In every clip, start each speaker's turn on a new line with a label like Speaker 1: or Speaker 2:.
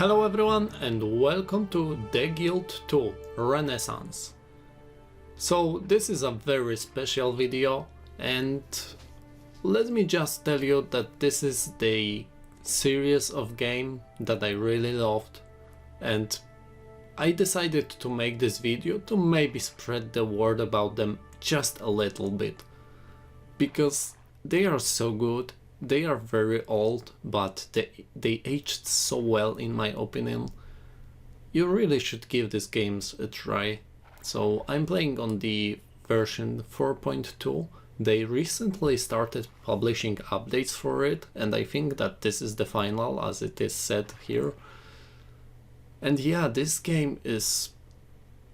Speaker 1: Hello everyone and welcome to The Guild 2 Renaissance. So this is a very special video, and let me just tell you that this is the series of game that I really loved, and I decided to make this video to maybe spread the word about them just a little bit, because they are so good. They are very old, but they aged so well in my opinion. You really should give these games a try. So I'm playing on the version 4.2. They recently started publishing updates for it, and I think that this is the final as it is said here. And yeah, this game is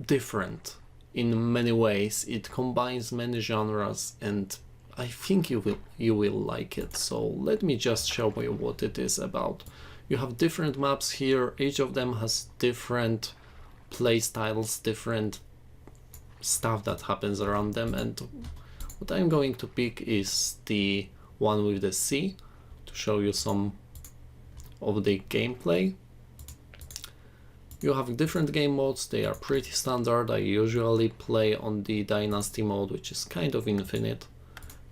Speaker 1: different in many ways. It combines many genres, and I think you will like it. So let me just show you what it is about. You have different maps here. Each of them has different play styles, different stuff that happens around them, and what I'm going to pick is the one with the sea to show you some of the gameplay. You have different game modes. They are pretty standard. I usually play on the Dynasty mode, which is kind of infinite.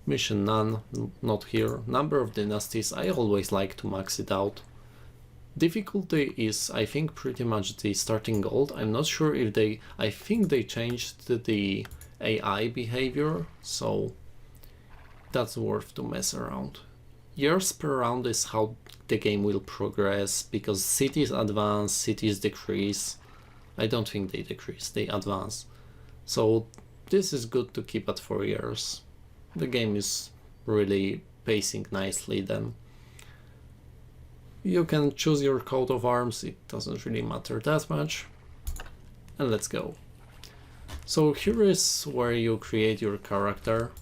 Speaker 1: Mission none, not here. Number of dynasties, I always like to max it out. Difficulty is, I think, pretty much the starting gold. I'm not sure if I think they changed the AI behavior, so that's worth to mess around. Years per round is how the game will progress, because cities advance, cities decrease. I don't think they decrease, they advance. So this is good to keep at 4 years. The game is really pacing nicely then. You can choose your coat of arms, it doesn't really matter that much. And let's go. So here is where you create your character.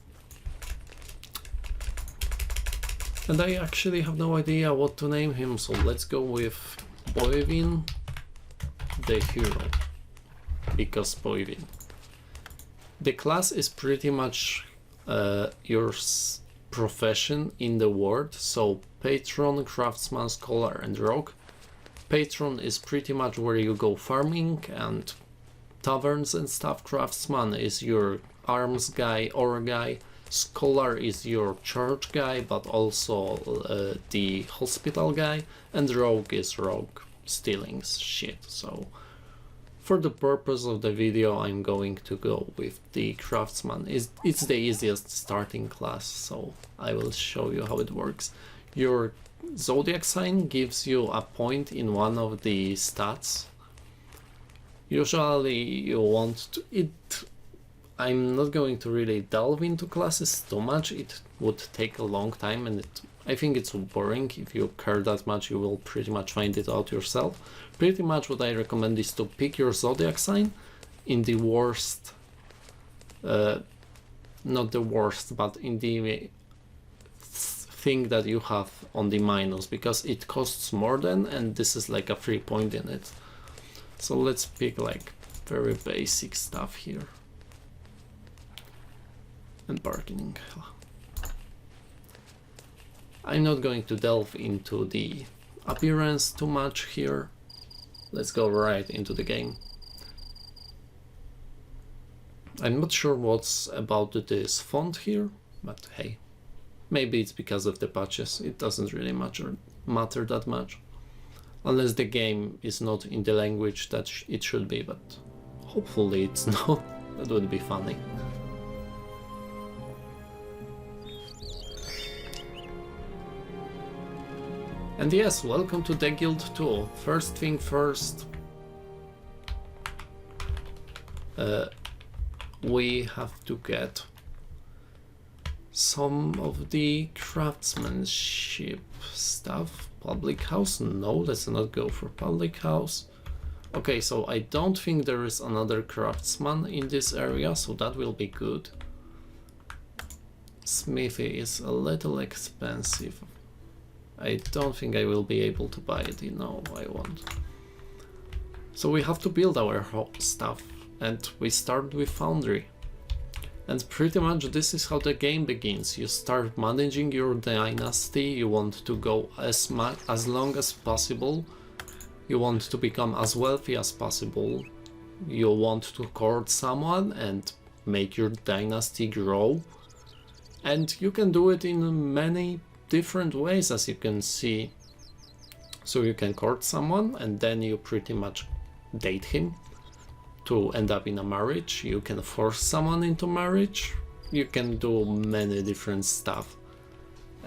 Speaker 1: And I actually have no idea what to name him, so let's go with Boivin the hero. Because Boivin. The class is pretty much your profession in the world, so patron, craftsman, scholar and rogue. Patron is pretty much where you go farming and taverns and stuff. Craftsman is your arms guy, ore guy. Scholar is your church guy, but also the hospital guy. And rogue is rogue, stealing shit. So for the purpose of the video, I'm going to go with the craftsman. It's the easiest starting class, so I will show you how it works. Your zodiac sign gives you a point in one of the stats. Usually you want to I'm not going to really delve into classes too much. It would take a long time, and I think it's boring. If you care that much, you will pretty much find it out yourself. Pretty much what I recommend is to pick your zodiac sign in the worst, not the worst, but in the thing that you have on the minus, because it costs more than, and this is like a free point in it. So let's pick like very basic stuff here. And bargaining. I'm not going to delve into the appearance too much here. Let's go right into the game. I'm not sure what's about this font here, but hey, maybe it's because of the patches. It doesn't really matter that much, unless the game is not in the language that it should be, but hopefully it's not. That would be funny. And yes, welcome to The Guild 2. First thing first, we have to get some of the craftsmanship stuff. Public house? No, let's not go for public house. Okay, so I don't think there is another craftsman in this area, so that will be good. Smithy is a little expensive. I don't think I will be able to buy it. No, I won't. So we have to build our stuff, and we start with Foundry. And pretty much this is how the game begins. You start managing your dynasty. You want to go as long as possible You want to become as wealthy as possible. You want to court someone and make your dynasty grow. And you can do it in many different ways, as you can see. So you can court someone and then you pretty much date him to end up in a marriage. You can force someone into marriage. You can do many different stuff.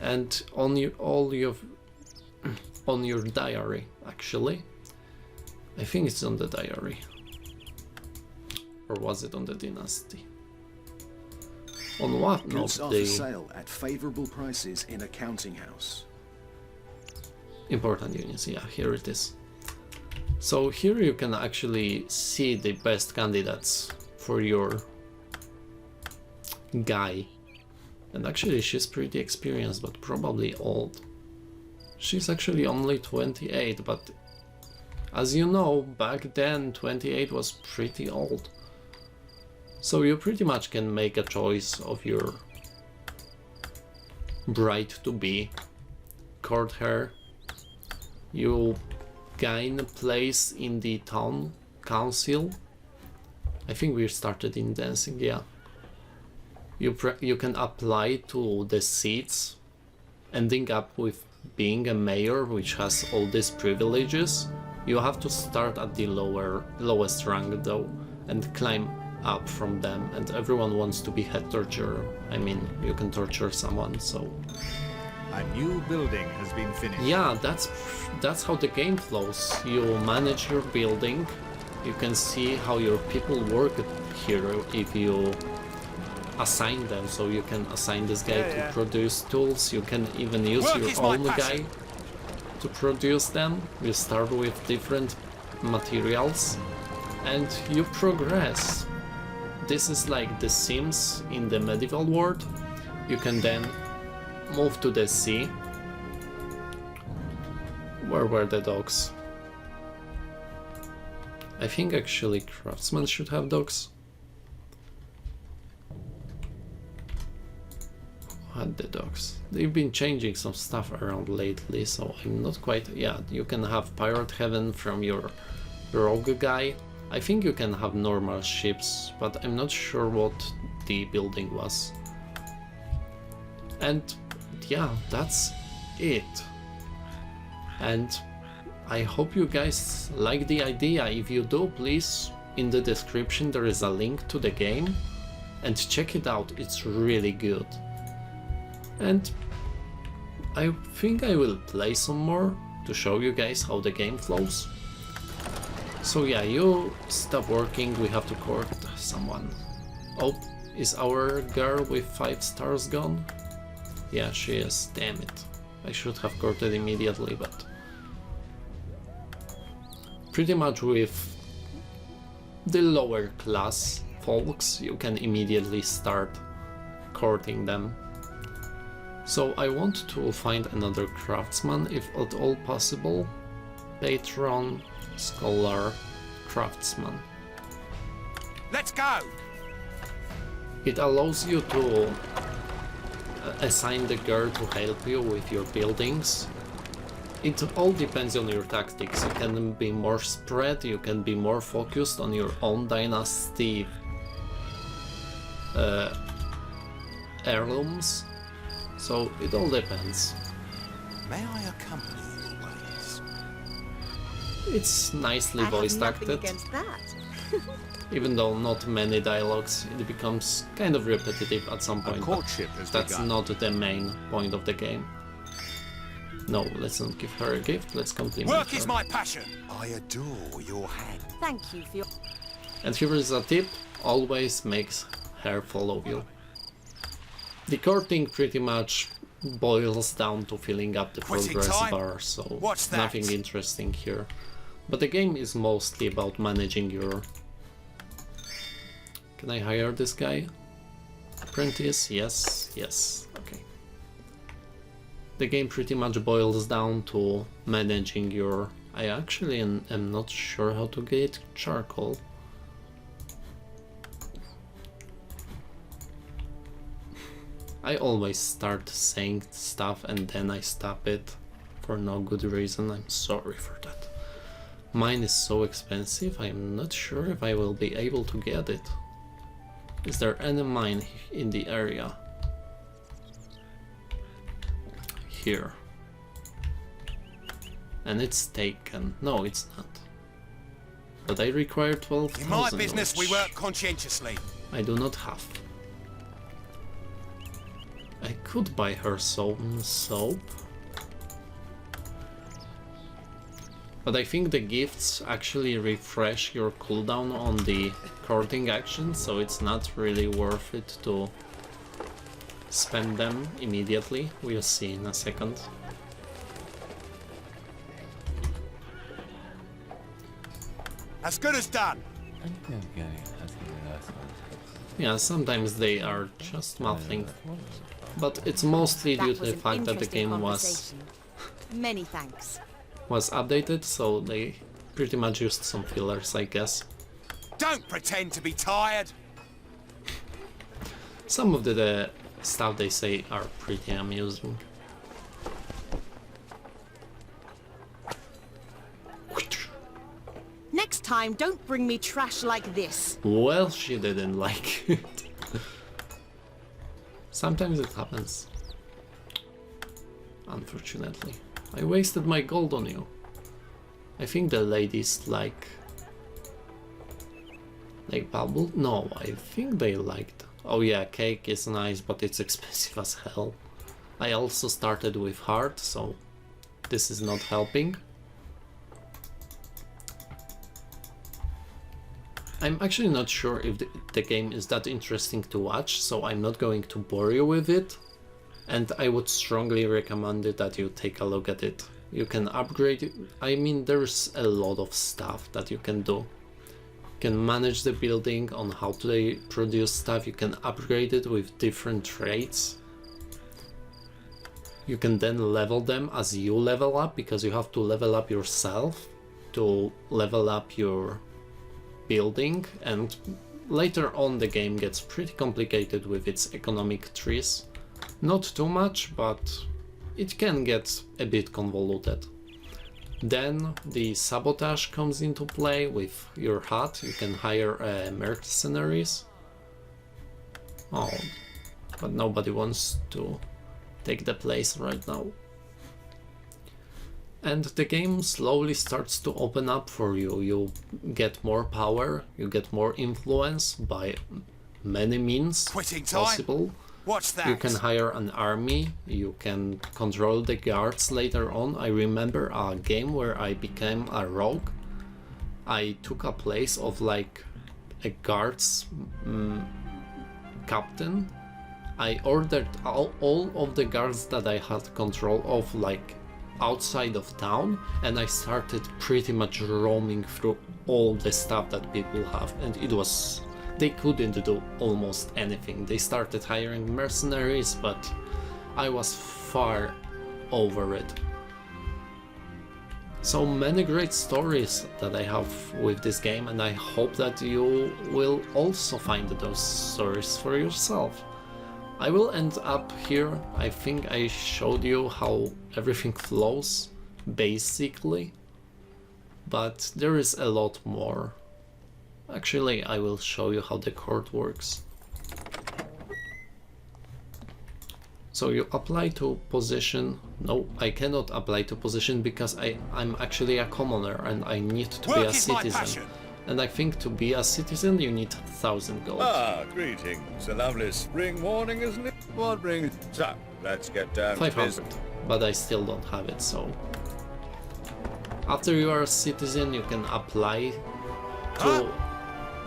Speaker 1: And on your diary, actually, I think it's on the diary, or was it on the dynasty? On what?
Speaker 2: Goods
Speaker 1: No,
Speaker 2: are for sale at favorable prices in a counting house.
Speaker 1: Important units, yeah, here it is. So here you can actually see the best candidates for your guy. And actually she's pretty experienced, but probably old. She's actually only 28, but as you know, back then 28 was pretty old. So you pretty much can make a choice of your bride-to-be, court her, you gain a place in the town council. I think we started in dancing, yeah. You can apply to the seats, ending up with being a mayor, which has all these privileges. You have to start at the lowest rank though, and climb up from them, and everyone wants to be head torturer. I mean, you can torture someone, so...
Speaker 3: A new building has been finished.
Speaker 1: Yeah, that's how the game flows. You manage your building, you can see how your people work here if you assign them, so you can assign this guy to produce tools, you can even use your own guy to produce them. You start with different materials and you progress. This is like The Sims in the medieval world. You can then move to the sea. Where were the dogs? I think actually craftsmen should have dogs. Who had the dogs? They've been changing some stuff around lately, so I'm not quite... Yeah, you can have Pirate Heaven from your rogue guy. I think you can have normal ships, but I'm not sure what the building was. And yeah, that's it. And I hope you guys like the idea. If you do, please, in the description there is a link to the game and check it out, it's really good. And I think I will play some more to show you guys how the game flows. So yeah, you stop working, we have to court someone. Oh, is our girl with 5 stars gone? Yeah, she is, damn it. I should have courted immediately, but... Pretty much with the lower class folks, you can immediately start courting them. So I want to find another craftsman, if at all possible. Patron, scholar, craftsman.
Speaker 3: Let's go!
Speaker 1: It allows you to assign the girl to help you with your buildings. It all depends on your tactics. You can be more spread, you can be more focused on your own dynasty heirlooms. So it all depends.
Speaker 3: May I accompany you always?
Speaker 1: It's nicely voice acted.
Speaker 4: Against that.
Speaker 1: Even though not many dialogues, it becomes kind of repetitive at some point.
Speaker 3: A courtship has
Speaker 1: That's
Speaker 3: begun.
Speaker 1: not the main point of the game. No, let's not give her a gift, let's compliment
Speaker 3: Work
Speaker 1: her.
Speaker 3: is my passion. I adore your hand.
Speaker 4: Thank you for your...
Speaker 1: And here is a tip, always makes her follow you. The courting pretty much boils down to filling up the
Speaker 3: Quitting
Speaker 1: progress
Speaker 3: time?
Speaker 1: bar, so
Speaker 3: What's that?
Speaker 1: nothing interesting here. But the game is mostly about managing your... Can I hire this guy? Apprentice? Yes, yes, okay. The game pretty much boils down to managing your... I actually am not sure how to get charcoal. I always start saying stuff and then I stop it for no good reason. I'm sorry for that. Mine is so expensive, I'm not sure if I will be able to get it. Is there any mine in the area? Here. And it's taken. No, it's not. But I require 12,000.
Speaker 3: In my business, we
Speaker 1: which
Speaker 3: work conscientiously.
Speaker 1: I do not have. I could buy her some soap. But I think the gifts actually refresh your cooldown on the courting action, so it's not really worth it to spend them immediately. We'll see in a second.
Speaker 3: As good as done.
Speaker 1: Yeah, sometimes they are just muffling, but it's mostly due to the fact that the game was
Speaker 4: Many thanks.
Speaker 1: updated, so they pretty much used some fillers, I guess.
Speaker 3: Don't pretend to be tired.
Speaker 1: Some of the stuff they say are pretty amusing.
Speaker 4: Next time, don't bring me trash like this.
Speaker 1: Well, she didn't like it. Sometimes it happens. Unfortunately. I wasted my gold on you. I think the ladies like bubble? No, I think they liked. Oh yeah, cake is nice, but it's expensive as hell. I also started with heart, so this is not helping. I'm actually not sure if the game is that interesting to watch, so I'm not going to bore you with it. And I would strongly recommend it that you take a look at it. You can upgrade it. I mean, there's a lot of stuff that you can do. You can manage the building on how they produce stuff. You can upgrade it with different traits. You can then level them as you level up, because you have to level up yourself to level up your building, and later on the game gets pretty complicated with its economic trees. Not too much, but it can get a bit convoluted. Then the sabotage comes into play with your hut. You can hire mercenaries. Oh, but nobody wants to take the place right now. And the game slowly starts to open up for you. You get more power, you get more influence by many means
Speaker 3: Quitting time?
Speaker 1: possible.
Speaker 3: What's that?
Speaker 1: You can hire an army, you can control the guards later on. I remember a game where I became a rogue. I took a place of like a guards captain. I ordered all of the guards that I had control of like outside of town, and I started pretty much roaming through all the stuff that people have, and it was, they couldn't do almost anything. They started hiring mercenaries, but I was far over it. So many great stories that I have with this game, and I hope that you will also find those stories for yourself. I will end up here. I think I showed you how everything flows, basically, but there is a lot more. Actually, I will show you how the court works. So you apply to position. No, I cannot apply to position because I'm actually a commoner and I need to be a
Speaker 3: Work is my
Speaker 1: citizen.
Speaker 3: passion.
Speaker 1: And I think to be a citizen you need 1,000 gold.
Speaker 5: Ah, greetings. A lovely spring morning, isn't it? What brings... So, let's get down to
Speaker 1: 500,
Speaker 5: business.
Speaker 1: but I still don't have it, so... After you are a citizen, you can apply to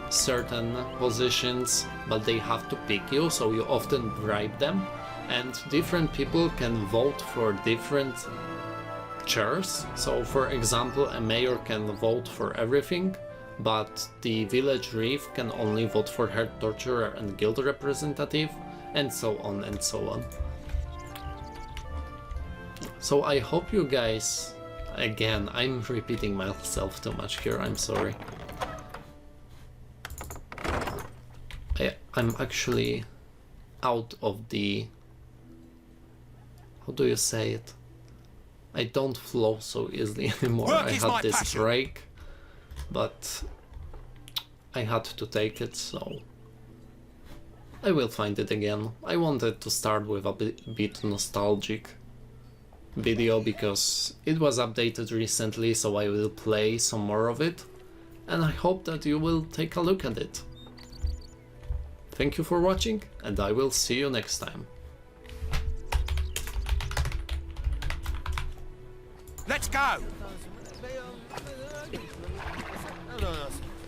Speaker 1: certain positions, but they have to pick you, so you often bribe them. And different people can vote for different chairs. So, for example, a mayor can vote for everything, but the village reeve can only vote for head torturer and guild representative, and so on and so on. So I hope you guys, again, I'm repeating myself too much here, I'm sorry. I'm actually out of the... how do you say it? I don't flow so easily anymore.
Speaker 3: Work
Speaker 1: I
Speaker 3: is my
Speaker 1: had this
Speaker 3: passion.
Speaker 1: break but I had to take it, so I will find it again. I wanted to start with a bit nostalgic video because it was updated recently, so I will play some more of it, and I hope that you will take a look at it. Thank you for watching, and I will see you next time.
Speaker 3: Let's go!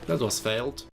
Speaker 1: That was failed.